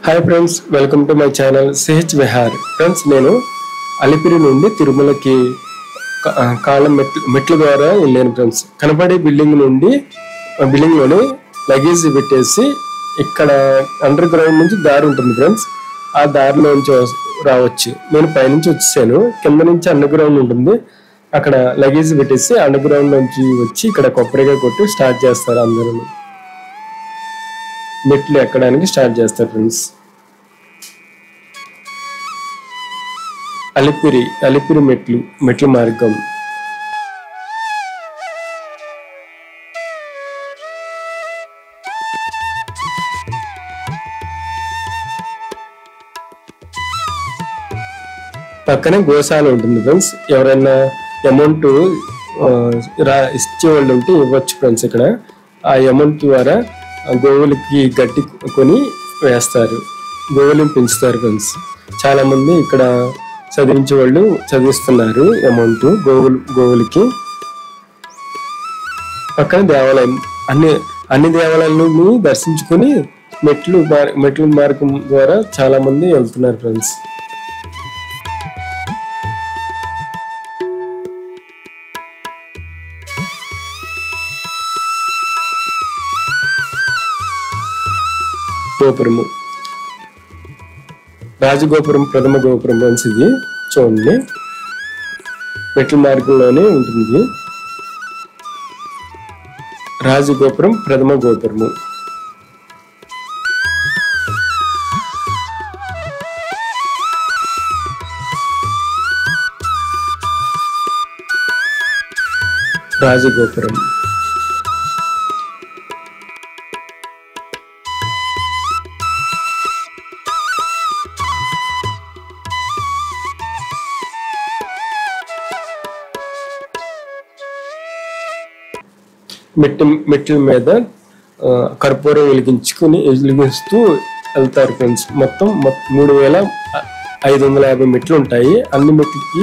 Hi friends, welcome to my channel CH Vihar. Friends, నేను అలిపిరి నుండి తిరుమలకి కాలం మెట్ల ద్వారా వెళ్ళాను ఫ్రెండ్స్. కనపడే బిల్డింగ్ లోని లగేజ్ పెట్టేసి ఇక్కడ అండర్ గ్రౌండ్ నుంచి దారి ఉంటుంది ఫ్రెండ్స్. ఆ దారిలో నుంచి రావచ్చు. నేను పైనుంచి వచ్చేసాను. కింద నుంచి అండర్ గ్రౌండ్ ఉంటుంది. అక్కడ లగేజ్ పెట్టేసి అండర్ గ్రౌండ్ నుంచి వచ్చి ఇక్కడ కొబ్బరికాయ కొట్టి స్టార్ట్ చేస్తారు. అందరూ మెట్లు ఎక్కడానికి స్టార్ట్ చేస్తారు ఫ్రెండ్స్. అలిపిరి మెట్ల మార్గం. పక్కనే గోశాల ఉంటుంది ఫ్రెండ్స్. ఎవరైనా అమౌంట్ ఇచ్చే వాళ్ళు ఉంటే ఇవ్వచ్చు ఫ్రెండ్స్. ఇక్కడ ఆ అమౌంట్ ద్వారా గోవులకి గడ్డి కొని వేస్తారు. గోవులను పెంచుతారు ఫ్రెండ్స్. చాలా మంది ఇక్కడ చదివించే వాళ్ళు చదివిస్తున్నారు అమౌంట్ గోవులకి. పక్కన దేవాలయం. అన్ని దేవాలయాలను దర్శించుకొని మెట్ల మార్గం ద్వారా చాలా మంది వెళ్తున్నారు ఫ్రెండ్స్. గోపురము, రాజగోపురం, ప్రథమ గోపురం ఫ్రెండ్స్. ఇది చూడండి, మెట్ల మార్గంలోనే ఉంటుంది. రాజగోపురం, ప్రథమ గోపురము. రాజగోపురం. మెట్ల మీద కర్పూరం వెలిగిస్తూ వెళ్తారు ఫ్రెండ్స్. మొత్తం 3550 మెట్లు ఉంటాయి. అన్ని మెట్లకి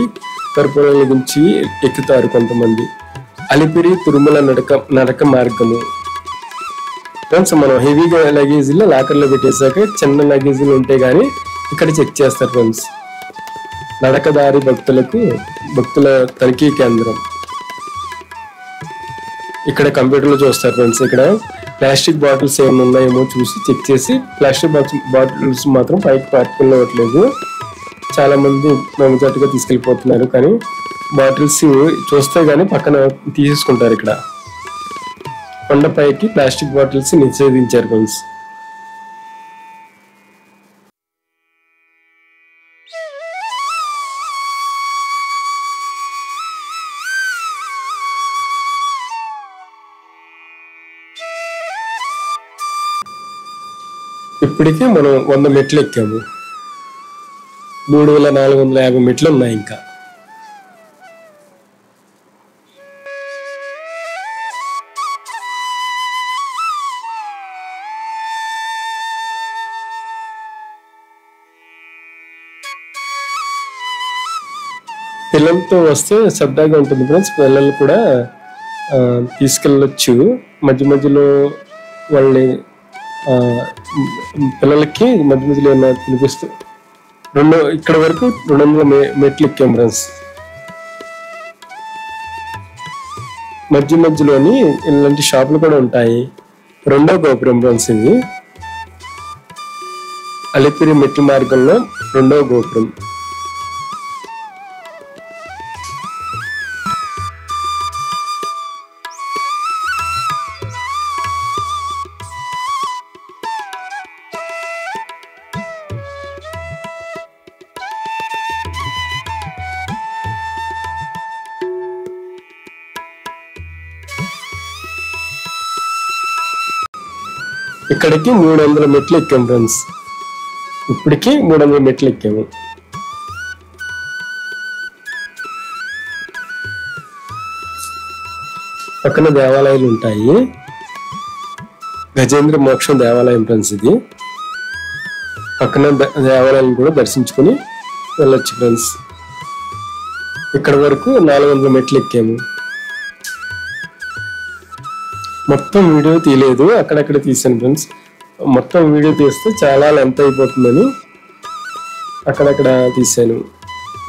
కర్పూరం వెలిగించి ఎక్కుతారు కొంతమంది. అలిపిరి తిరుమల నడక మార్గము ఫ్రెండ్స్. మనం హెవీగా లగేజీలో లాకర్లో పెట్టేశాక చిన్న లగేజీలు ఉంటే గానీ ఇక్కడ చెక్ చేస్తారు ఫ్రెండ్స్. నడకదారి భక్తుల తనిఖీ కేంద్రం. ఇక్కడ కంప్యూటర్లో చూస్తారు ఫ్రెండ్స్. ఇక్కడ ప్లాస్టిక్ బాటిల్స్ ఏమైనా ఉన్నాయేమో చూసి చెక్ చేసి ప్లాస్టిక్ బాటిల్స్ మాత్రం పైకి పట్టుకునివ్వట్లేదు. చాలా మంది మొదటిగా తీసుకెళ్ళిపోతున్నారు. కానీ బాటిల్స్ చూస్తే గానీ పక్కన తీసేసుకుంటారు. ఇక్కడ కొండపైకి ప్లాస్టిక్ బాటిల్స్ నిషేధించారు ఫ్రెండ్స్. ఇప్పటికే మనం 100 మెట్లు ఎక్కాము. 3450 మెట్లు ఉన్నాయి ఇంకా. పిల్లలతో వస్తే సరదాగా ఉంటుంది ఫ్రెండ్స్. పిల్లలు కూడా తీసుకెళ్ళొచ్చు. మధ్య మధ్యలో వాళ్ళని పిల్లలకి మధ్యలో తినిపిస్తూ ఇక్కడ వరకు 200 మెట్లు ఎక్కాం ఫ్రెండ్స్. మధ్యలోని ఇలాంటి షాపులు కూడా ఉంటాయి. 2వ గోపురం ఫ్రెండ్స్. ఇది అలిపిరి మెట్ల మార్గంలో 2వ గోపురం. ఇక్కడికి 300 మెట్లు ఎక్కాం ఫ్రెండ్స్. ఇప్పటికి 300 మెట్లు ఎక్కాము. పక్కన దేవాలయాలు ఉంటాయి. గజేంద్ర మోక్షం దేవాలయం ఫ్రెండ్స్. ఇది పక్కన దేవాలయాలను కూడా దర్శించుకుని వెళ్ళొచ్చు ఫ్రెండ్స్. ఇక్కడ వరకు 400 మెట్లు ఎక్కాము. మొత్తం వీడియో తీయలేదు, అక్కడక్కడ తీసాను ఫ్రెండ్స్. మొత్తం వీడియో తీస్తే చాలా లెంత్ అయిపోతుందని అక్కడక్కడ తీసాను.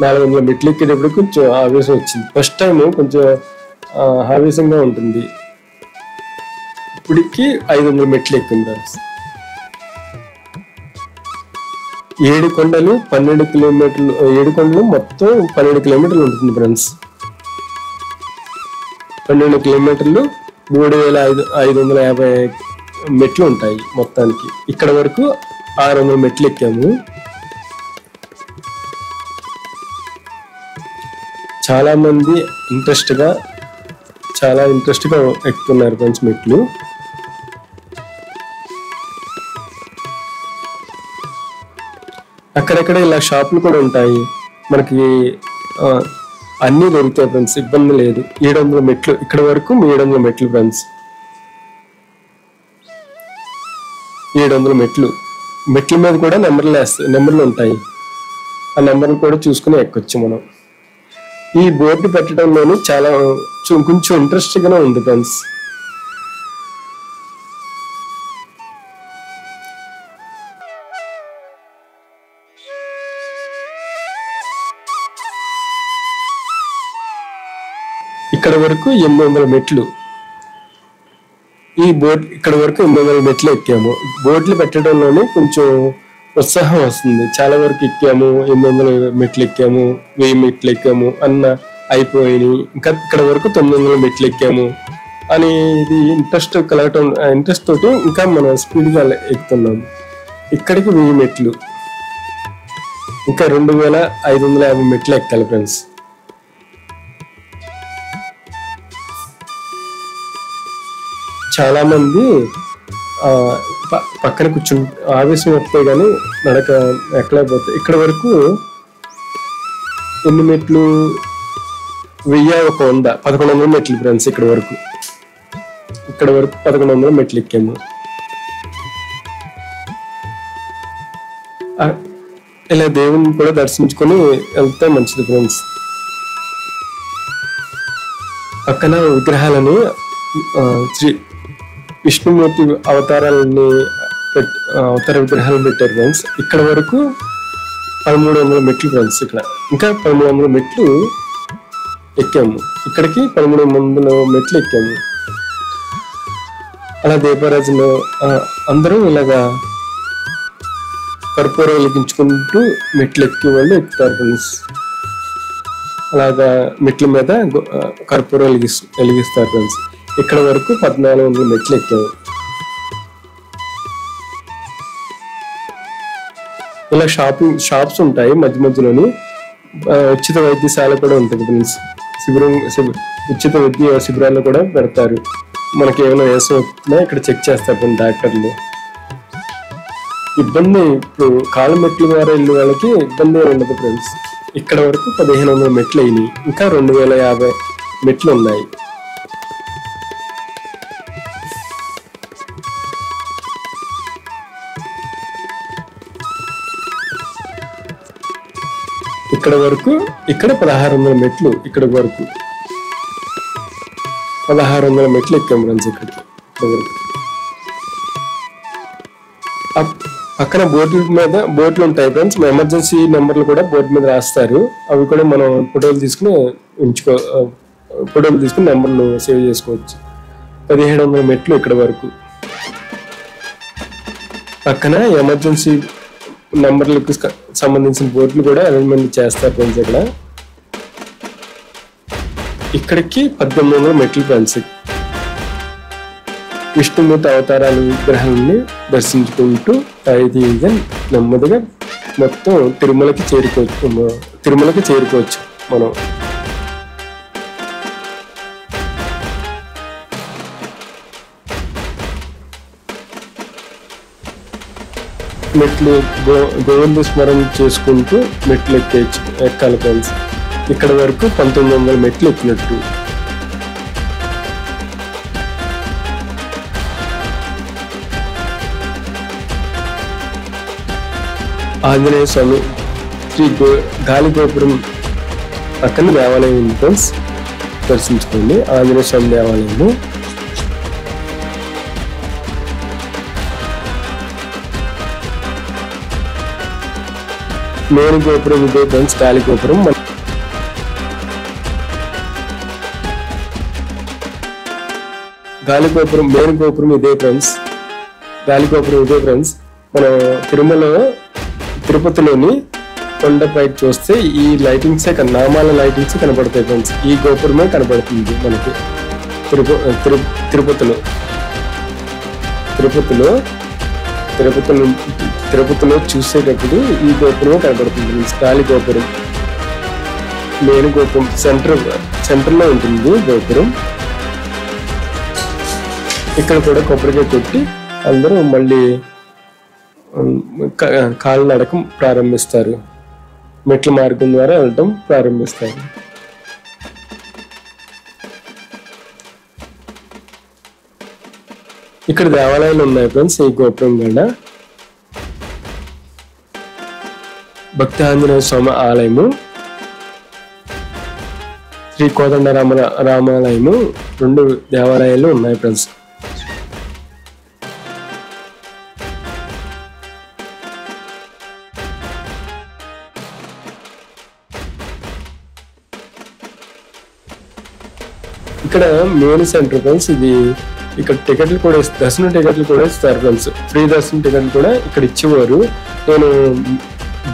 400 మెట్లు ఎక్కేటప్పుడు కొంచెం ఆవేశం వచ్చింది. ఫస్ట్ టైం కొంచెం ఆవేశంగా ఉంటుంది. ఇప్పటికి 500 మెట్లు ఎక్కింది. 7 కొండలు 12 కిలోమీటర్లు, 7 కొండలు మొత్తం 12 కిలోమీటర్లు ఉంటుంది ఫ్రెండ్స్. 12 కిలోమీటర్లు 3550 మెట్లు ఉంటాయి మొత్తానికి. ఇక్కడ వరకు 600 మెట్లు ఎక్కాము. చాలా మంది చాలా ఇంట్రెస్ట్గా ఎక్కుతున్నారు ఫ్రెండ్స్ మెట్లు. అక్కడక్కడ ఇలా షాపులు కూడా ఉంటాయి, మనకి అన్నీ దొరుకుతాయి ఫ్రెండ్స్, ఇబ్బంది లేదు. 700 మెట్లు ఇక్కడ వరకు 700 మెట్లు ఫ్రెండ్స్. 700 మెట్ల మీద కూడా నెంబర్లు ఉంటాయి. ఆ నెంబర్లు కూడా చూసుకుని ఎక్కొచ్చు మనం. ఈ బోర్డు పెట్టడంలోనూ చాలా కొంచెం ఇంట్రెస్ట్గానే ఉంది ఫ్రెండ్స్. ఇక్కడ వరకు 800 మెట్లు. ఈ బోర్డు ఇక్కడ వరకు 800 మెట్లు ఎక్కాము. బోర్డులు పెట్టడంలోనే కొంచెం ఉత్సాహం వస్తుంది. చాలా వరకు ఎక్కాము, 800 మెట్లు ఎక్కాము, 1000 మెట్లు ఎక్కాము అన్న అయిపోయినాయి. ఇంకా ఇక్కడ వరకు 900 మెట్లు ఎక్కాము అని ఇది ఇంట్రెస్ట్ కలగటం, ఇంట్రెస్ట్ తోటి ఇంకా మనం స్పీడ్గా ఎక్కుతున్నాము. ఇక్కడికి 1000 మెట్లు, ఇంకా 2550 మెట్లు ఎక్కాలి ఫ్రెండ్స్. చాలా మంది పక్కన కూర్చుని ఆవేశం వస్తాయి కానీ ఎక్కలేకపోతాయి. ఇక్కడ వరకు ఎన్ని మెట్లు? 1100 1100 మెట్లు ఫ్రెండ్స్. ఇక్కడ వరకు 1100 మెట్లు ఎక్కాము. ఇలా దేవుని కూడా దర్శించుకొని వెళ్తే మంచిది ఫ్రెండ్స్. పక్కన విగ్రహాలని శ్రీ విష్ణుమూర్తి అవతార విగ్రహాలు పెట్టారు ఫ్రెండ్స్. ఇక్కడ వరకు 1300 మెట్లు ఫ్రెండ్స్. ఇక్కడ ఇంకా 1300 మెట్లు ఎక్కాము. ఇక్కడికి 1300 మెట్లు ఎక్కాము. అలా దీపారాజులో అందరూ ఇలాగా కర్పూరం వెలిగించుకుంటూ మెట్లు ఎక్కే వాళ్ళు ఎక్కుతారు ఫ్రెండ్స్. అలాగా మెట్ల మీద కర్పూరం వెలిగిస్తారు ఫ్రెండ్స్. ఇక్కడ వరకు 1400 మెట్లు ఎక్కాము. ఇలా షాప్స్ ఉంటాయి మధ్య మధ్యలోని. ఉచిత వైద్యశాల కూడా ఉంటుంది ఫ్రెండ్స్. ఉచిత వైద్య శిబిరాలు కూడా పెడతారు. మనకి ఏమైనా వేసం వచ్చినా ఇక్కడ చెక్ చేస్తారు డాక్టర్లు. ఇబ్బంది ఇప్పుడు కాళ్ళ మెట్ల ద్వారా వెళ్ళే వాళ్ళకి ఇబ్బంది ఉండదు ఫ్రెండ్స్. ఇక్కడ వరకు 1500 మెట్లు అయినాయి. ఇంకా 2050 మెట్లు ఉన్నాయి. ఇక్కడ వరకు 1600 మెట్లు. ఇక్కడ వరకు 1600 మెట్లు ఎక్కాం ఫ్రెండ్స్. ఇక్కడికి పక్కన బోర్డులు ఉంటాయి ఫ్రెండ్స్. ఎమర్జెన్సీ నెంబర్లు కూడా బోర్డు మీద రాస్తారు. అవి కూడా మనం ఫోటోలు తీసుకుని నెంబర్లు సేవ్ చేసుకోవచ్చు. 1700 మెట్లు ఇక్కడ వరకు. పక్కన ఎమర్జెన్సీ నెంబర్లకు సంబంధించిన బోర్డులు కూడా అరేంజ్మెంట్ చేస్తారు ఫ్రెండ్స్. ఇక్కడికి 1800 మెట్లు ఫ్రెండ్స్. విష్ణుమూర్తి అవతారాల విగ్రహాలని దర్శించుకుంటూ నెమ్మదిగా మొత్తం తిరుమలకి చేరుకోవచ్చు మనం. మెట్లు గోవింద స్మరణ చేసుకుంటూ మెట్లు ఎక్కాలి ఫ్రెండ్స్. ఇక్కడ వరకు 1900 మెట్లు ఎక్కినట్టు. ఆంజనేయ స్వామి గాలిగోపురం పక్కన దేవాలయం ఉంది ఫ్రెండ్స్. దర్శించుకోండి ఆంజనేయ స్వామి దేవాలయము. మెయిన్ గోపురం ఇదే ఫ్రెండ్స్, గాలి గోపురం. గాలి గోపురం మెయిన్ గోపురం ఇదే ఫ్రెండ్స్, గాలి గోపురం ఇదే ఫ్రెండ్స్. మనం తిరుపతిలోని కొండపై చూస్తే ఈ లైటింగ్సే నామాల లైటింగ్స్ కనబడతాయి ఫ్రెండ్స్. ఈ గోపురమే కనబడుతుంది మనకి తిరుపతిలో తిరుపతిలో చూసేటప్పుడు ఈ గోపురమే కనబడుతుంది ఫ్రెండ్స్. గాలి గోపురం మెయిన్ గోపురం సెంటర్లో ఉంటుంది గోపురం. ఇక్కడ కూడా కొబ్బరికాయ కొట్టి అందరూ మళ్ళీ కాలినడకం ప్రారంభిస్తారు, మెట్ల మార్గం ద్వారా వెళ్ళటం ప్రారంభిస్తారు. ఇక్కడ దేవాలయాలు ఉన్నాయి ఫ్రెండ్స్. ఈ గోపురం కూడా భక్తి ఆంజనేయ స్వామి ఆలయము, శ్రీ కోదండ రామాలయము, 2 దేవాలయాలు ఉన్నాయి ఫ్రెండ్స్. ఇక్కడ మెయిన్ సెంటర్ ఫ్రెండ్స్ ఇది. ఇక్కడ టికెట్లు కూడా దర్శనం టికెట్లు కూడా ఇస్తారు ఫ్రెండ్స్. ఫ్రీ దర్శనం టికెట్లు కూడా ఇక్కడ ఇచ్చేవారు. నేను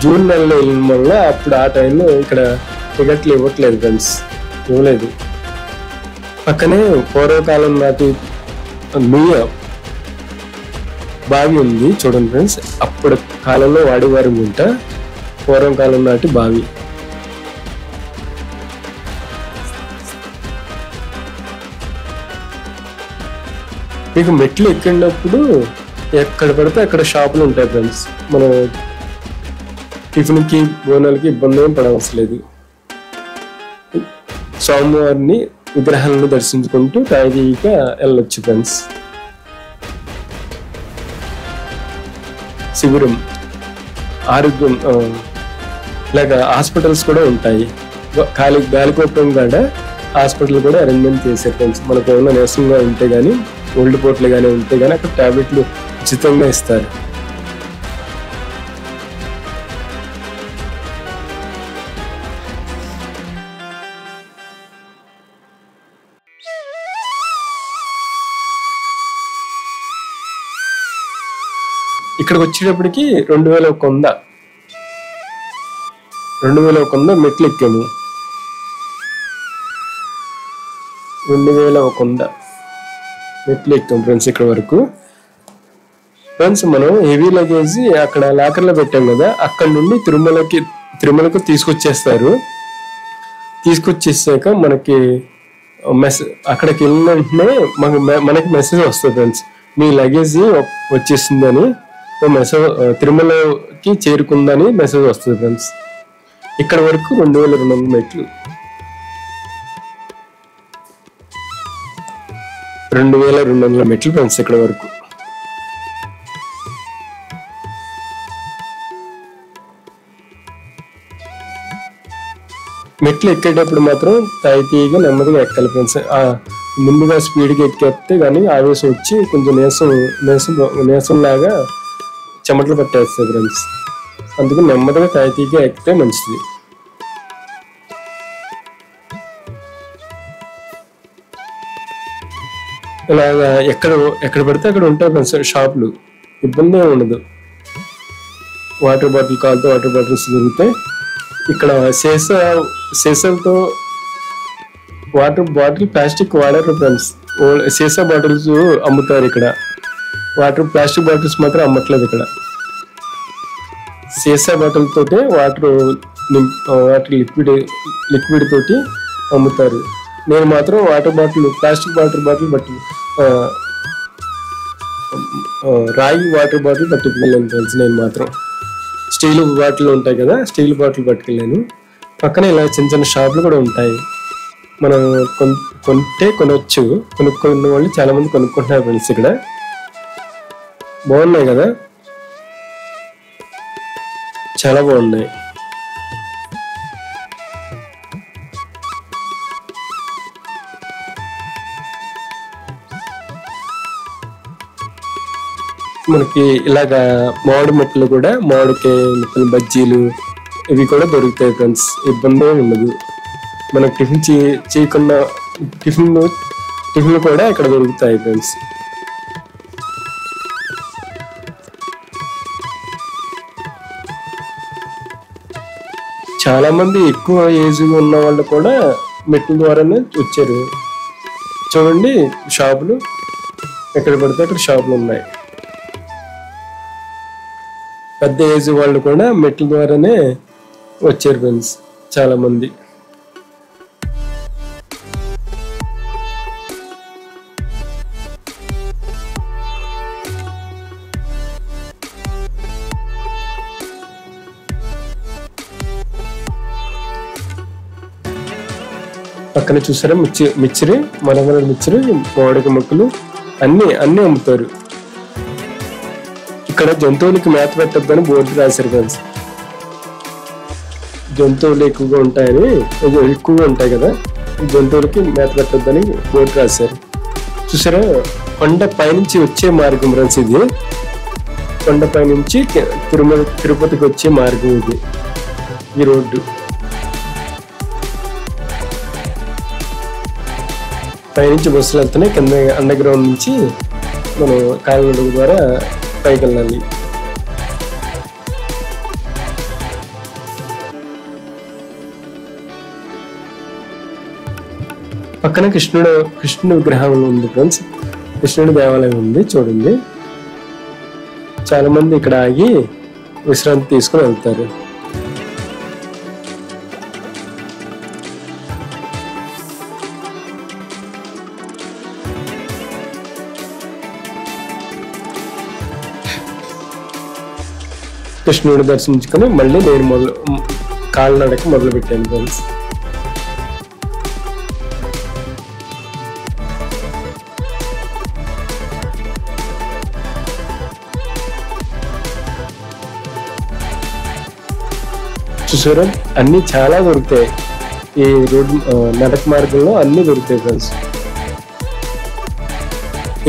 జూన్ నెలలో వెళ్ళిన వల్ల అప్పుడు ఆ టైంలో ఇక్కడ టికెట్లు ఇవ్వట్లేదు ఫ్రెండ్స్, ఇవ్వలేదు. పక్కనే పూర్వకాలం నాటి నుయ్య బావి ఉంది చూడండి ఫ్రెండ్స్. అప్పుడు కాలంలో వాడేవారు గుంట, పూర్వం కాలం నాటి బావి. మీకు మెట్లు ఎక్కినప్పుడు ఎక్కడ పడితే అక్కడ షాపులు ఉంటాయి ఫ్రెండ్స్. మనం టిఫిన్కి బోనాలకి ఇబ్బంది ఏం పడవలసిన లేదు. స్వామివారిని విగ్రహాలను దర్శించుకుంటూ తాయిగా వెళ్ళొచ్చు ఫ్రెండ్స్. శిబిరం, ఆరోగ్యం, ఇలాగా హాస్పిటల్స్ కూడా ఉంటాయి. గాలిగోపురం కూడా హాస్పిటల్ కూడా అరేంజ్మెంట్ చేశారు ఫ్రెండ్స్. మనకు ఏమైనా నీరసంగా ఉంటే కానీ, ఓల్డ్ పోట్లు కానీ ఉంటే కానీ అక్కడ టాబ్లెట్లు ఉచితంగా ఇస్తారు. ఇక్కడికి వచ్చేటప్పటికి 2100 మెట్లు ఎక్కాము. 2100 మెట్లు ఎక్కాం ఫ్రెండ్స్ ఇక్కడ వరకు. ఫ్రెండ్స్ మనం హెవీ లగేజ్ అక్కడ లాకర్లో పెట్టాం కదా, అక్కడ నుండి తిరుమలకు తీసుకొచ్చేస్తారు. తీసుకొచ్చేసాక మనకి అక్కడికి వెళ్ళిన వెంటనే మనకి మెసేజ్ వస్తుంది ఫ్రెండ్స్, మీ లగేజ్ వచ్చేసిందని, మెసేజ్ తిరుమలకి చేరుకుందని మెసేజ్ వస్తుంది ఫ్రెండ్స్. ఇక్కడ వరకు 2200 మెట్లు, 2200 మెట్లు ఫ్రెండ్స్ ఇక్కడ వరకు. మెట్లు ఎక్కేటప్పుడు మాత్రం తాయితీగా నెమ్మదిగా ఎక్కాలి ఫ్రెండ్స్. ముందుగా స్పీడ్గా ఎక్కేస్తే కానీ ఆవేశం వచ్చి కొంచెం నీరసంలాగా చెమటలు పట్టేస్తాయి ఫ్రెండ్స్. అందుకు నెమ్మదిగా తాయితీగా ఎక్కితే మంచిది. ఇలాగా ఎక్కడ పడితే అక్కడ ఉంటాయి ఫ్రెండ్స్ షాపులు, ఇబ్బంది ఏమి ఉండదు. వాటర్ బాటిల్ కావాలితే వాటర్ బాటిల్స్ దొరుకుతాయి. ఇక్కడ సీసాలతో వాటర్ బాటిల్, ప్లాస్టిక్ వాడరు ఫ్రెండ్స్. సీసా బాటిల్స్ అమ్ముతారు ఇక్కడ. ప్లాస్టిక్ బాటిల్స్ మాత్రం అమ్మట్లేదు ఇక్కడ. సీసా బాటిల్ తోటి వాటర్ లిక్విడ్ తోటి అమ్ముతారు. నేను మాత్రం water bottle, plastic water bottle రాగి వాటర్ బాటిల్ పట్టుకెళ్ళాను ఫ్రెండ్స్. నేను మాత్రం స్టీల్ బాటిల్ ఉంటాయి కదా, స్టీల్ బాటిల్ పట్టుకెళ్ళాను. పక్కన ఇలా చిన్న చిన్న షాపులు కూడా ఉంటాయి. మనం కొనొచ్చు. కొనుక్కున్న వాళ్ళు చాలా మంది కొనుక్కుంటున్నారు ఫ్రెండ్స్. ఇక్కడ బాగున్నాయి కదా, చాలా బాగున్నాయి. మనకి ఇలాగా మామిడి ముక్కలు కూడా, మామిడికాయ ముక్కలు, బజ్జీలు, ఇవి కూడా దొరుకుతాయి ఫ్రెండ్స్, ఇబ్బంది ఏమి ఉండదు. మనకు టిఫిన్ చేయకుండా టిఫిన్లు కూడా ఇక్కడ దొరుకుతాయి ఫ్రెండ్స్. చాలా మంది ఎక్కువ ఏజ్ ఉన్న వాళ్ళు కూడా మెట్ల ద్వారానే వచ్చారు. చూడండి షాపులు ఎక్కడ పడితే అక్కడ షాపులు ఉన్నాయి. పెద్ద ఏజ్ వాళ్ళు కూడా మెట్ల ద్వారానే వచ్చారు ఫ్రెండ్స్ చాలా మంది. పక్కన చూసారా మిక్చర్, మరమర మిక్చర్, మామిడిక ముక్కలు అన్ని అమ్ముతారు. ఇక్కడ జంతువులకి మేత పెట్టద్దని బోర్డు రాశారు ఫ్రెండ్స్. జంతువులు ఎక్కువగా ఉంటాయి కదా, జంతువులకి మేత పెట్టద్దని బోర్డు రాశారు. చూసారా కొండ పైనుంచి వచ్చే మార్గం ఫ్రెండ్స్ ఇది. కొండ పైనుంచి తిరుపతికి వచ్చే మార్గం ఇది, ఈ రోడ్డు. పైనుంచి బస్సులు వెళ్తున్నాయి, కింద అండర్ గ్రౌండ్ నుంచి మనం కాలినడక ద్వారా పైకి వెళ్ళాలి. పక్కన కృష్ణుడి విగ్రహం ఉంది ఫ్రెండ్స్, కృష్ణుడి దేవాలయం ఉంది చూడండి. చాలా మంది ఇక్కడ ఆగి విశ్రాంతి తీసుకుని వెళ్తారు. కృష్ణుడిని దర్శించుకొని మళ్ళీ నేను కాలినడక మొదలు పెట్టాను ఫ్రెండ్స్. చూసారా అన్ని చాలా దొరుకుతాయి ఈ రోడ్డు నడక మార్గంలో, అన్ని దొరుకుతాయి ఫ్రెండ్స్.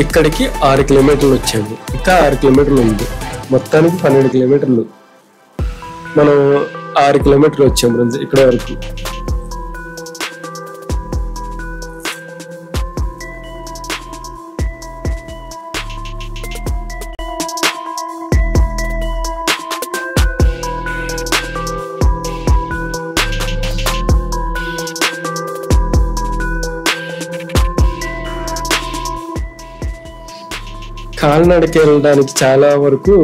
ఇక్కడికి 6 కిలోమీటర్లు వచ్చాము, ఇంకా 6 కిలోమీటర్లు ఉంది. మొత్తానికి 12 కిలోమీటర్లు. మనం 6 కిలోమీటర్లు వచ్చాం ఫ్రెండ్స్ ఇక్కడ వరకు. కాలినడక వెళ్ళడానికి చాలా వరకు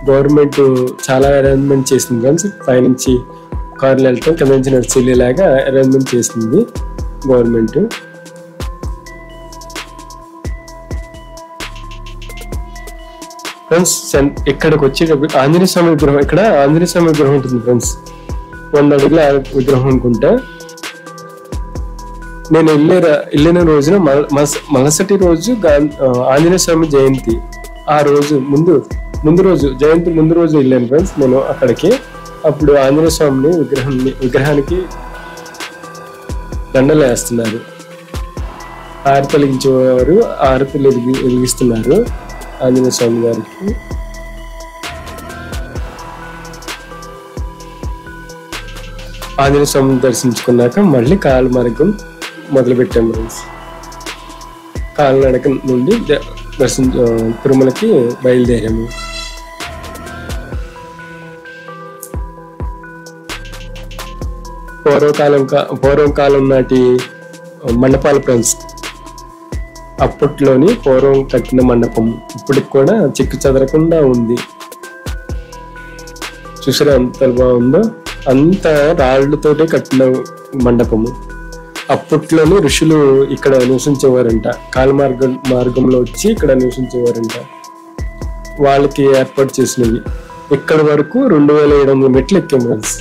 గవర్నమెంట్ చాలా అరేంజ్మెంట్ చేసింది ఫ్రెండ్స్. పైనుంచి కార్లు వెళ్ళటం, కింద నుంచి నడిచి వెళ్ళేలాగా అరేంజ్మెంట్ చేసింది గవర్నమెంట్. ఫ్రెండ్స్ ఇక్కడికి వచ్చేటప్పుడు ఆంజనేయ స్వామి విగ్రహం, ఇక్కడ ఆంజనేయ స్వామి విగ్రహం ఉంటుంది ఫ్రెండ్స్. 100 అడుగుల విగ్రహం అనుకుంటా. నేను వెళ్ళిన రోజున మలసటి రోజు ఆంజనేయ స్వామి జయంతి. ఆ రోజు ముందు రోజు జయంతి ముందు రోజు వెళ్ళాను ఫ్రెండ్స్ నేను అక్కడికి. అప్పుడు ఆంజనేయ స్వామిని విగ్రహానికి దండలు వేస్తున్నారు. హారతి వెలిగించేవారు హారతులు వెలిగిస్తున్నారు ఆంజనేయ స్వామి గారికి. ఆంజనేయ స్వామిని దర్శించుకున్నాక మళ్ళీ కాలు మార్గం మొదలు పెట్టాము ఫ్రెండ్స్. కాలినడక నుండి తిరుమలకి బయలుదేరాము. పూర్వకాలం నాటి మండపాలు ఫ్రెండ్స్. అప్పట్లోని పూర్వం కట్టిన మండపం ఇప్పటికి కూడా చెక్కు చెదరకుండా ఉంది. చూసారా ఎంత బాగుందో, అంత రాళ్లతోటే కట్టిన మండపము. అప్పట్లోని ఋషులు ఇక్కడ నివసించేవారంట. మార్గంలో వచ్చి ఇక్కడ నివసించేవారంట. వాళ్ళకి ఏర్పాటు చేసినవి. ఇక్కడ వరకు 2700 మెట్లు ఎక్కాం ఫ్రెండ్స్.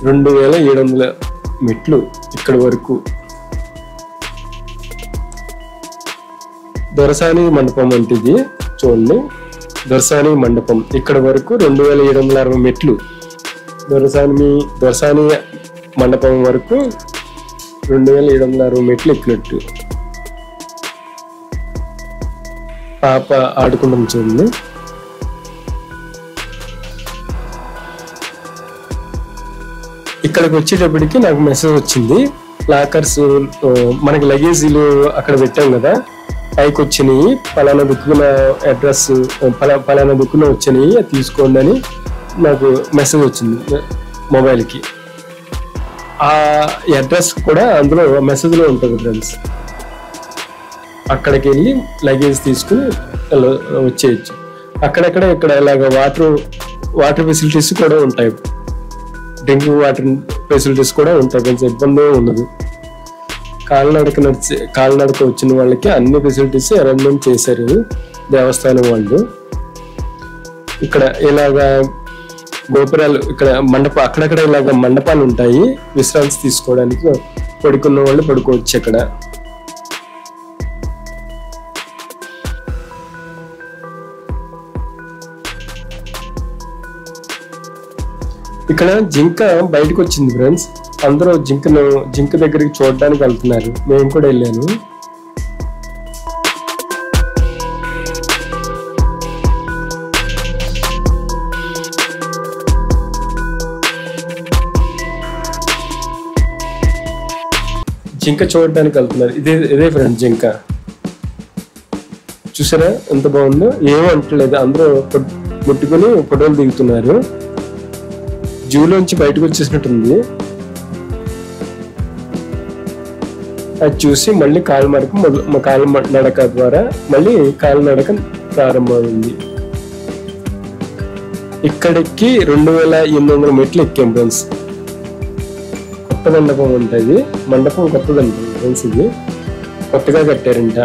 2700 మెట్లు ఇక్కడ వరకు. దొరసాని మండపం అంటే ఇది చూడండి, దొరసాని మండపం. ఇక్కడ వరకు 2760 మెట్లు. దొరసాని మండపం వరకు 2760 మెట్లు ఎక్కినట్టు. పాప ఆడుకుంటాం చూడండి. ఇక్కడికి వచ్చేటప్పటికి నాకు మెసేజ్ వచ్చింది, లాకర్స్ మనకి లగేజీలు అక్కడ పెట్టాం కదా, పైకి వచ్చినాయి, పలానా దిక్కున అడ్రస్ పలానా దిక్కున వచ్చినాయి, అది తీసుకోండి అని నాకు మెసేజ్ వచ్చింది మొబైల్కి. ఆ అడ్రస్ కూడా అందులో మెసేజ్లో ఉంటుంది ఫ్రెండ్స్. అక్కడికి వెళ్ళి లగేజ్ తీసుకుని వచ్చేయచ్చు. అక్కడక్కడ ఇక్కడ ఇలాగ వాటర్ ఫెసిలిటీస్ కూడా ఉంటాయి, డ్రింకింగ్ వాటర్ ఫెసిలిటీస్ కూడా ఉంటాయి ఫ్రెండ్స్. ఇబ్బంది ఉండదు. కాలినడక వచ్చిన వాళ్ళకి అన్ని ఫెసిలిటీస్ అరేంజ్మెంట్ చేశారు దేవస్థానం వాళ్ళు. ఇక్కడ ఇలాగా గోపురాలు, ఇక్కడ అక్కడక్కడ ఇలాగ మండపాలు ఉంటాయి, విశ్రాంతి తీసుకోవడానికి పడుకున్న వాళ్ళు పడుకోవచ్చు. ఇక్కడ ఇక్కడ జింక బయటకు వచ్చింది ఫ్రెండ్స్. అందరూ జింక దగ్గరికి చూడడానికి వెళ్తున్నారు, మేము కూడా వెళ్ళాను. జింక చూడడానికి వెళ్తున్నారు. ఇదే ఫ్రెండ్ జింక. చూసారా ఎంత బాగుందో, ఏమో అంటలేదు, అందరూ ముట్టుకుని ఫోటోలు దిగుతున్నారు. జూలోంచి బయటకు వచ్చేసినట్టుంది. అది చూసి మళ్ళీ కాలినడక ద్వారా మళ్ళీ కాలినడక ప్రారంభమైంది. ఇక్కడికి 2800 మెట్లు ఎక్కాం ఫ్రెండ్స్. కొత్త మండపం ఉంటుంది, మండపం కొత్తదంట ఫ్రెండ్స్, ఇది కొత్తగా కట్టారంట.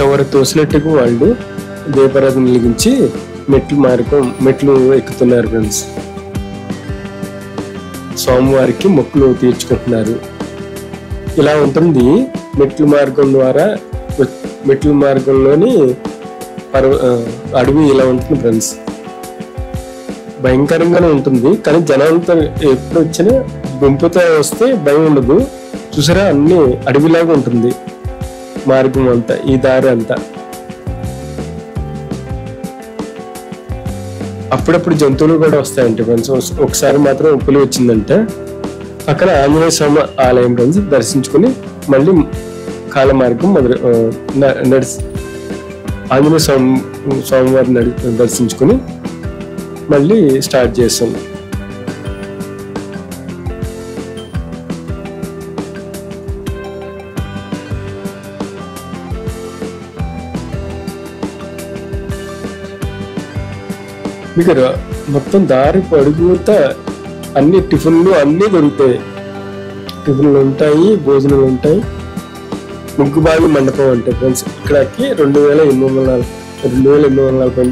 ఎవరు తోసినట్టుగా వాళ్ళు దీపారాధన వెలిగించి మెట్లు ఎక్కుతున్నారు ఫ్రెండ్స్. స్వామివారికి మొక్కులు తీర్చుకుంటున్నారు. ఇలా ఉంటుంది మెట్ల మార్గంలోని అడవి ఇలా ఉంటుంది ఫ్రెండ్స్. భయంకరంగానే ఉంటుంది, కానీ జనాలతో ఎప్పుడు వచ్చినా గుంపుతో వస్తే భయం ఉండదు. చూసారా అన్ని అడవిలాగా ఉంటుంది మార్గం అంతా, ఈ దారి అంతా. అప్పుడప్పుడు జంతువులు కూడా వస్తాయంటే ఫ్రెండ్స్. ఒకసారి మాత్రం పులి వచ్చిందంటే పక్కన ఆంజనేయ స్వామి ఆలయం ఫ్రెండ్స్ దర్శించుకుని మళ్ళీ కాల మార్గం ఆంజనేయ స్వామివారిని దర్శించుకుని మళ్ళీ స్టార్ట్ చేస్తాం. మీకు మొత్తం దారి పొడుగుతా అన్ని టిఫిన్లు అన్నీ దొరుకుతాయి. టిఫిన్లు ఉంటాయి, భోజనాలు ఉంటాయి. ముగ్గుబావి మండపం అంటే ఫ్రెండ్స్ ఇక్కడికి 2840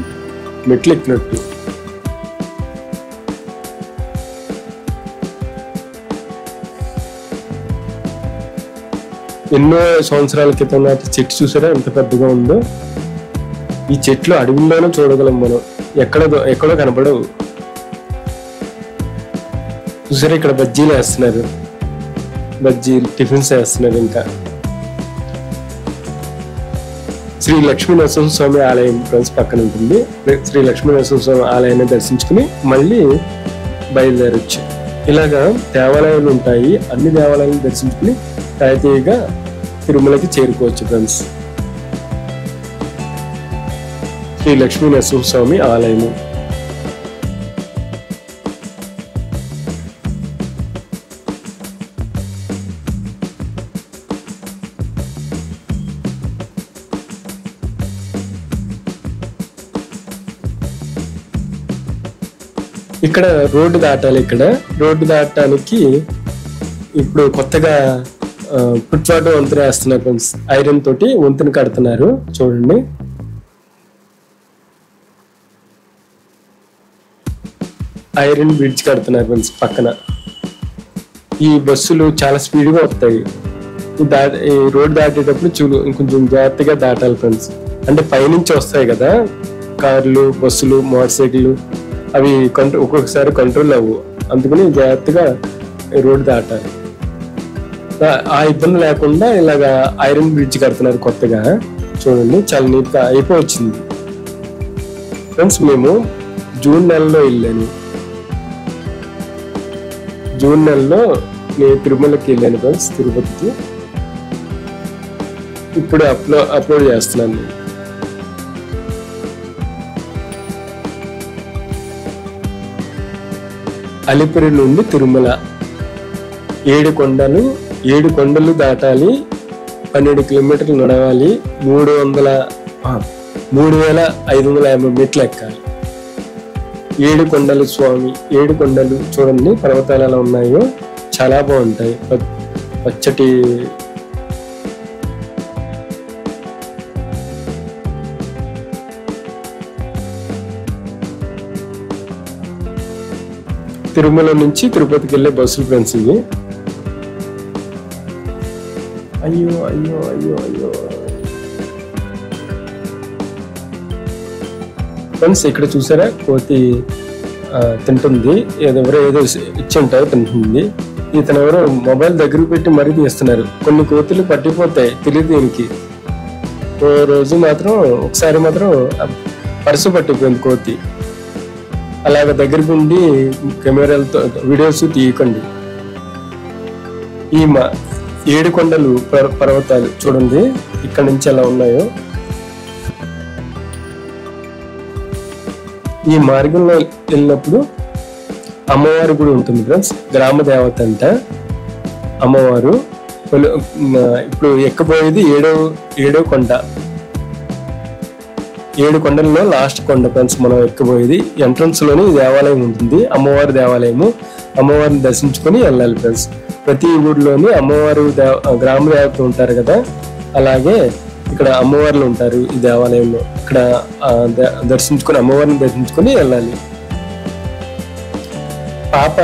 మెట్లు ఎక్కినట్టు. ఎన్నో సంవత్సరాల క్రితం నాటి చెట్టు చూసారా ఎంత పెద్దగా ఉందో. ఈ చెట్లు అడవుల్లోనే చూడగలం మనం, ఎక్కడో కనపడవు. చూసారా ఇక్కడ బజ్జీలు వేస్తున్నారు, టిఫిన్స్ వేస్తున్నారు. ఇంకా శ్రీ లక్ష్మీ నరసింహస్వామి ఆలయం ఫ్రెండ్స్ పక్కన ఉంటుంది. శ్రీ లక్ష్మీ నరసింహస్వామి ఆలయాన్ని దర్శించుకుని మళ్ళీ బయలుదేరొచ్చు. ఇలాగా దేవాలయాలు ఉంటాయి, అన్ని దేవాలయాలను దర్శించుకుని తాయితీగా తిరుమలకి చేరుకోవచ్చు ఫ్రెండ్స్. శ్రీ లక్ష్మీ నరసింహస్వామి ఆలయము. ఇక్కడ రోడ్డు దాటాలి. ఇక్కడ రోడ్డు దాటడానికి ఇప్పుడు కొత్తగా ఫుట్పాత్ వంతెన వేస్తున్నారు ఫ్రెండ్స్. ఐరన్ తోటి వంతెన కడుతున్నారు చూడండి. ఐరన్ బ్రిడ్జ్ కడుతున్నారు ఫ్రెండ్స్ పక్కన. ఈ బస్సులు చాలా స్పీడ్గా వస్తాయి. ఈ రోడ్డు దాటేటప్పుడు కొంచెం జాగ్రత్తగా దాటాలి ఫ్రెండ్స్. అంటే పైనుంచి వస్తాయి కదా కార్లు, బస్సులు, మోటార్ సైకిళ్ళు, అవి ఒక్కొక్కసారి కంట్రోల్ అవ్వు. అందుకని జాగ్రత్తగా రోడ్డు దాటాలి. ఆ ఇబ్బంది లేకుండా ఇలాగా ఐరన్ బ్రిడ్జ్ కడుతున్నారు కొత్తగా చూడండి. చాలా నీట్గా అయిపోవచ్చింది. ఫ్రెండ్స్ మేము జూన్ నెలలో వెళ్ళాను. జూన్ నెలలో నేను తిరుమలకి వెళ్ళాను ఫ్రెండ్స్, తిరుపతికి. ఇప్పుడు అప్లోడ్ చేస్తున్నాను. అలిపిరి నుండి తిరుమల 7 కొండలు దాటాలి, 12 కిలోమీటర్లు నడవాలి, 3550 మెట్లు ఎక్కాలి. 7 కొండలు స్వామి, 7 కొండలు చూడండి, పర్వతాలు ఎలా ఉన్నాయో చాలా బాగుంటాయి. పచ్చటి తిరుమల నుంచి తిరుపతికి వెళ్ళే బస్సులు ఫ్రెండ్స్ ఇవి. అయ్యో అయ్యో అయ్యో అయ్యో ఫ్రెండ్స్, ఇక్కడ చూసారా కోతి తింటుంది, ఎవరో ఏదో ఇచ్చి ఉంటారో తింటుంది. ఇతను ఎవరో మొబైల్ దగ్గరకు పెట్టి మరీ తీస్తున్నారు. కొన్ని కోతులు పట్టిపోతాయి, తెలియదు దీనికి. ఓ రోజు మాత్రం ఒకసారి మాత్రం పర్సు పట్టిపోయింది కోతి. అలాగ దగ్గరకు ఉండి కెమెరాలతో వీడియోస్ తీయకండి. ఈ 7 కొండలు పర్వతాలు చూడండి ఇక్కడ నుంచి ఎలా ఉన్నాయో. ఈ మార్గంలో వెళ్ళినప్పుడు అమ్మవారి గుడి ఉంటుంది ఫ్రెండ్స్, గ్రామ దేవత అంట అమ్మవారు. ఇప్పుడు ఎక్కబోయేది 7వ కొండ. 7 కొండల్లో లాస్ట్ కొండ ఫ్రెండ్స్ మనం ఎక్కబోయేది. ఎంట్రన్స్ లోని దేవాలయం ఉంటుంది, అమ్మవారి దేవాలయము. అమ్మవారిని దర్శించుకొని వెళ్ళాలి ఫ్రెండ్స్. ప్రతి ఊర్లోని అమ్మవారు గ్రామ దేవత ఉంటారు కదా, అలాగే ఇక్కడ అమ్మవార్లు ఉంటారు ఈ దేవాలయంలో. ఇక్కడ అమ్మవారిని దర్శించుకొని వెళ్ళాలి. పాప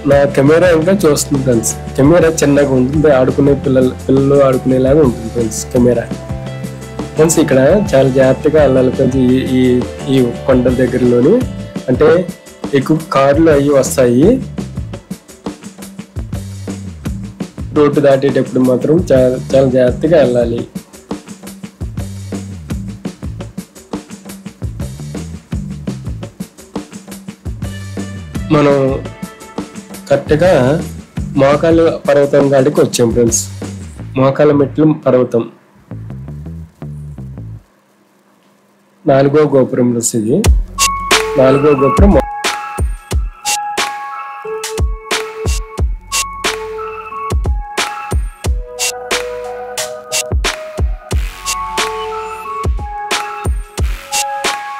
నా కెమెరా ఇంకా చూస్తుంది ఫ్రెండ్స్. కెమెరా చిన్నగా ఉంటుంది, పిల్లలు ఆడుకునేలాగా ఉంటుంది ఫ్రెండ్స్ కెమెరా. ఫ్రెండ్స్ ఇక్కడ చాలా జాగ్రత్తగా వెళ్ళాలి ఫ్రెండ్స్. ఈ కొండల దగ్గరలోని అంటే ఎక్కువ కార్లు అవి వస్తాయి. రోడ్డు దాటేటప్పుడు మాత్రం చాలా జాగ్రత్తగా వెళ్ళాలి. మనం కరెక్ట్గా మోకాళ్ళ పర్వతం కాడికి వచ్చాం ఫ్రెండ్స్. మోకాళ్ళ మెట్లు పర్వతం 4వ గోపురం ప్లస్ ఇది 4వ గోపురం.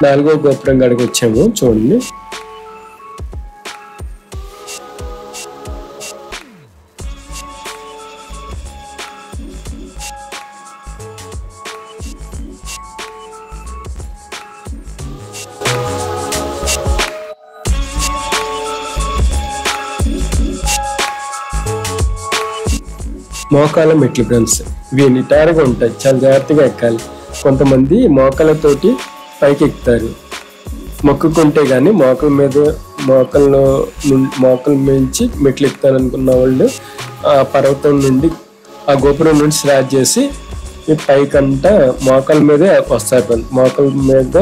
నాలుగో గోపురం కాడికి వచ్చాము చూడండి. మోకాల మెట్లు ఫ్రెండ్స్, ఇవి నిటారుగా ఉంటాయి, చాలా జాగ్రత్తగా ఎక్కాలి. కొంతమంది మోకాలతోటి పైకి ఎక్కుతారు, మొక్కుకుంటే గానీ మోకాల మించి మెట్లు ఎక్కుతారనుకున్న వాళ్ళు ఆ పర్వతం నుండి ఆ గోపురం నుండి స్టార్ట్ చేసి ఈ పైకంతా మోకాల మీదే వస్తారు. మోకాల మీద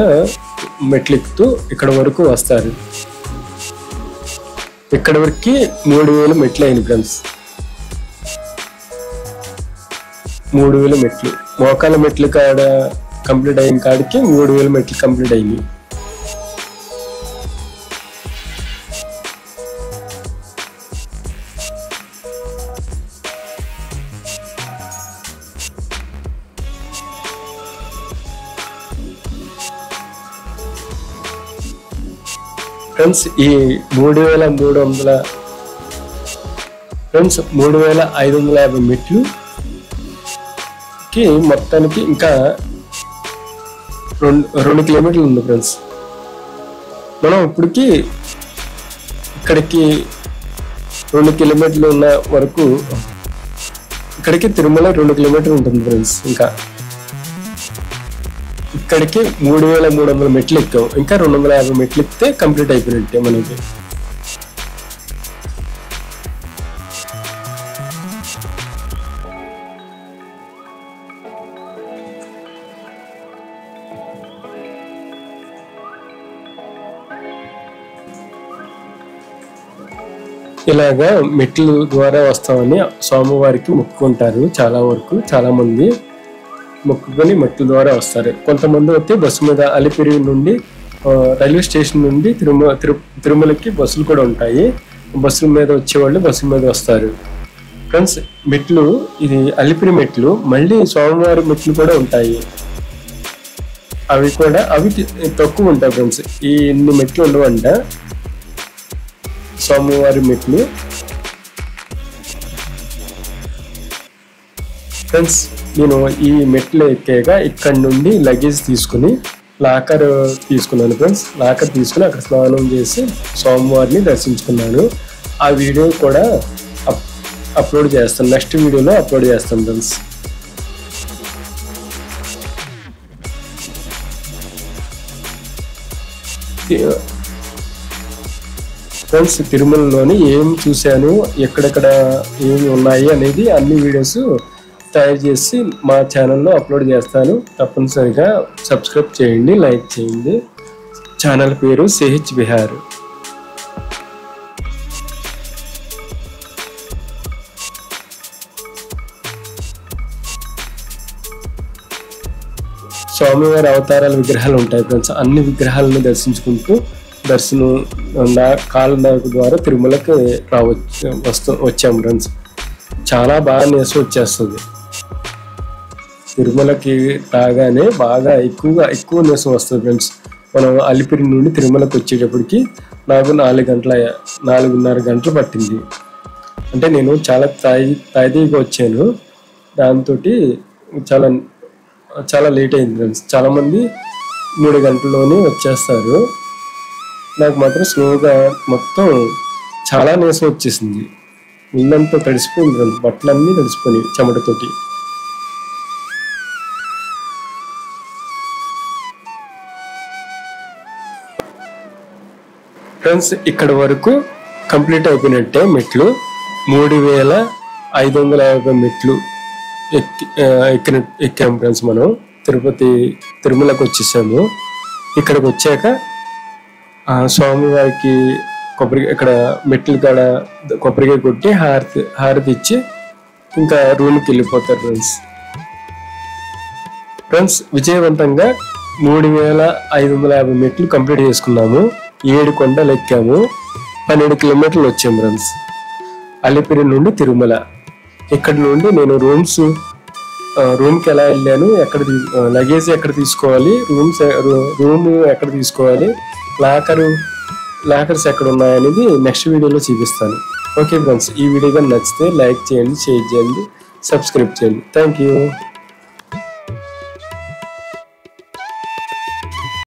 మెట్లు ఎక్కుతూ ఇక్కడ వరకు వస్తారు. ఇక్కడ వరకు 3000 మెట్లు అయింది ఫ్రెండ్స్. 3000 మెట్లు మోకాల మెట్లు కాడ కంప్లీట్ అయిన కాడికి 3000 మెట్లు కంప్లీట్ అయింది. ఫ్రెండ్స్ ఈ 3550 మెట్లు మొత్తానికి ఇంకా 2 కిలోమీటర్లు ఉంది ఫ్రెండ్స్. మనం ఇప్పటికి ఇక్కడికి 2 కిలోమీటర్లు ఉన్న వరకు ఇక్కడికి తిరుమల 2 కిలోమీటర్లు ఉంటుంది ఫ్రెండ్స్. ఇంకా ఇక్కడికి 3300 మెట్లు ఎక్కాం. ఇంకా 250 మెట్లు ఎక్కితే కంప్లీట్ అయిపోయినట్టే మనకి. ఇలాగా మెట్ల ద్వారా వస్తామని స్వామివారికి మొక్కుకుంటారు. చాలా మంది మొక్కుకొని మెట్ల ద్వారా వస్తారు. కొంతమంది అయితే బస్సు మీద అలిపిరి నుండి రైల్వే స్టేషన్ నుండి తిరుమలకి బస్సులు కూడా ఉంటాయి. బస్సుల మీద వచ్చేవాళ్ళు బస్సుల మీద వస్తారు. ఫ్రెండ్స్, మెట్లు ఇది అలిపిరి మెట్లు. మళ్ళీ స్వామివారి మెట్లు కూడా ఉంటాయి. అవి తక్కువ ఉంటాయి ఫ్రెండ్స్. ఇన్ని మెట్లు ఉండవంట స్వామివారి మెట్లు. ఫ్రెండ్స్, నేను ఈ మెట్లు ఎక్కాక ఇక్కడ నుండి లగేజ్ తీసుకుని లాకర్ తీసుకున్నాను ఫ్రెండ్స్. లాకర్ తీసుకుని అక్కడ స్నానం చేసి స్వామివారిని దర్శించుకున్నాను. ఆ వీడియో కూడా అప్లోడ్ చేస్తాను. నెక్స్ట్ వీడియోలో అప్లోడ్ చేస్తాను ఫ్రెండ్స్. ఫ్రెండ్స్, తిరుమలలోని ఏం చూశాను, ఎక్కడెక్కడ ఏమి ఉన్నాయి అనేది అన్ని వీడియోస్ తయారు చేసి మా ఛానల్లో అప్లోడ్ చేస్తాను. తప్పనిసరిగా సబ్స్క్రైబ్ చేయండి, లైక్ చేయండి. ఛానల్ పేరు సిహెచ్ విహార్. స్వామివారి అవతారాల విగ్రహాలు ఉంటాయి ఫ్రెండ్స్. అన్ని విగ్రహాలను దర్శించుకుంటూ కాలినడక ద్వారా తిరుమలకి వచ్చాము ఫ్రెండ్స్. చాలా బాగా నీరసం వచ్చేస్తుంది. తిరుమలకి రాగానే బాగా ఎక్కువ నీరసం వస్తుంది ఫ్రెండ్స్. మనం అలిపిరి నుండి తిరుమలకి వచ్చేటప్పటికి నాకు 4:30 గంటలు పట్టింది. అంటే నేను చాలా తాయిదీగా వచ్చాను. దాంతో చాలా లేట్ అయింది ఫ్రెండ్స్. చాలామంది 3 గంటల్లోనే వచ్చేస్తారు. నాకు మాత్రం స్లోగా మొత్తం చాలా నీరసం వచ్చేసింది. ఇల్లంతా తడిసిపోయింది ఫ్రెండ్స్. బట్టలన్నీ తడిసిపోయినాయి చెమటతోటి. ఫ్రెండ్స్, ఇక్కడ వరకు కంప్లీట్ అయిపోయినట్టే. మెట్లు 3550 మెట్లు ఎక్కాము ఫ్రెండ్స్. మనం తిరుమలకు వచ్చేసాము. ఇక్కడికి వచ్చాక స్వామివారికి ఇక్కడ మెట్లు కాడ కొబ్బరికాయ కొట్టి హారతి ఇచ్చి ఇంకా రూమ్కి వెళ్ళిపోతారు ఫ్రెండ్స్. విజయవంతంగా 3550 మెట్లు కంప్లీట్ చేసుకున్నాము. 7 కొండలు ఎక్కాము. 12 కిలోమీటర్లు వచ్చాము ఫ్రెండ్స్ అలిపిరి నుండి తిరుమల. ఇక్కడ నుండి నేను రూమ్కి ఎలా వెళ్ళాను, లగేజ్ ఎక్కడ తీసుకోవాలి, రూమ్ ఎక్కడ తీసుకోవాలి, లాకర్స్ ఎక్కడ ఉన్నాయనేది నెక్స్ట్ వీడియోలో చూపిస్తాను. ఓకే ఫ్రెండ్స్, ఈ వీడియో కానీ నచ్చితే లైక్ చేయండి, షేర్ చేయండి, సబ్స్క్రైబ్ చేయండి. Thank you.